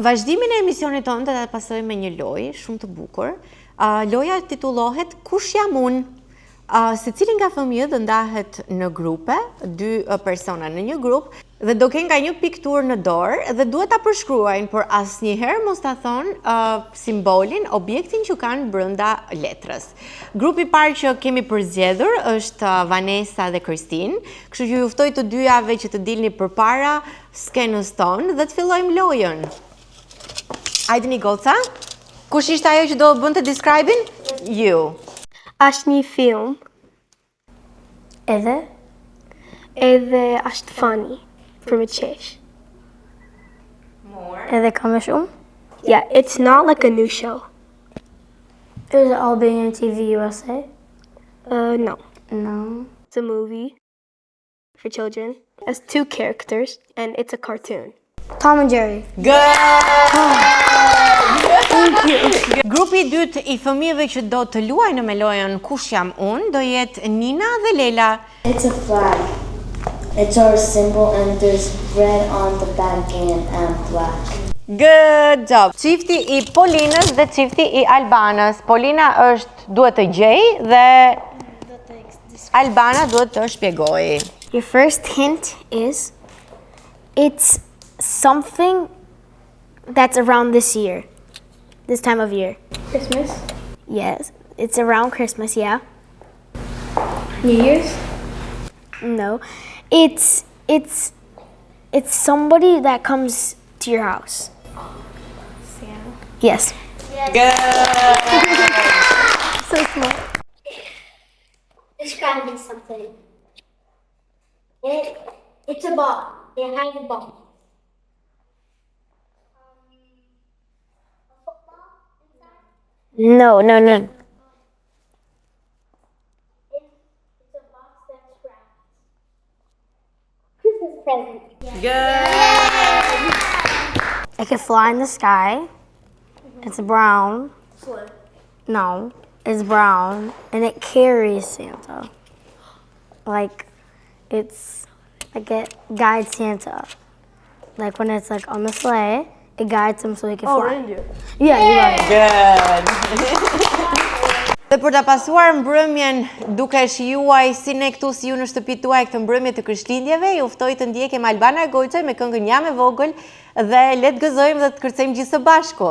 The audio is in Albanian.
vazhdimin e emisionit tonë do ta pasojmë me një lojë shumë të bukur. Loja titullohet Kush jam unë? Secili nga fëmijët do ndahet në grupe, 2 persona në një grup, dhe do kenë nga një pikturë në dorë dhe duhet ta përshkruajnë, por asnjëherë mos ta thonë simbolin, objektin që kanë brenda letrës. Grupi i parë që kemi përzgjedhur është Vanessa dhe Kristin, kështu që ju ftoj të dyjave që të dilni përpara skenës tonë dhe të fillojmë lojën. Hajdeni goca. Kush ishte ajo që do bënte describe-in? Ju. Është një film. Edhe është funny për me qesh. Edhe ka më shumë? Yeah, it's not like a new show. Is it Albanian TV USA? No. No. It's a movie for children. It has 2 characters and it's a cartoon. Tom and Jerry. Grupi i dytë i fëmijëve që do të luajnë me lojën Kush jam unë do jetë Nina dhe Lela. It's a flag. It's our symbol and there's red on the back and black. Good job. Çifti i Polinës dhe çifti i Albanës. Polina duhet të gjejë dhe Albana duhet të shpjegojë. Your first hint is it's something that's around this year. This time of year. Christmas? Yes, it's around Christmas, yeah. New Year's? No. It's somebody that comes to your house. Santa. Yes. So smart. Describing something. It's a ball. It has a ball. No. It's a box that's wrapped. Christmas present. It can fly in the sky. It's brown. No, it's brown and it carries Santa. Like it's like it guides Santa. Like when it's like on the sleigh, it guides him so he can fly. Reindeer. Yeah, you're right. Good. Dhe për ta pasuar mbrëmjen duke shijuar si ne këtu si ju në shtëpitë tuaj këtë mbrëmje të Krishtlindjeve, ju ftoj të ndjekim Albana Gojçaj me këngën Jam e vogël dhe le të gëzojmë dhe të kërcejmë gjithë së bashku.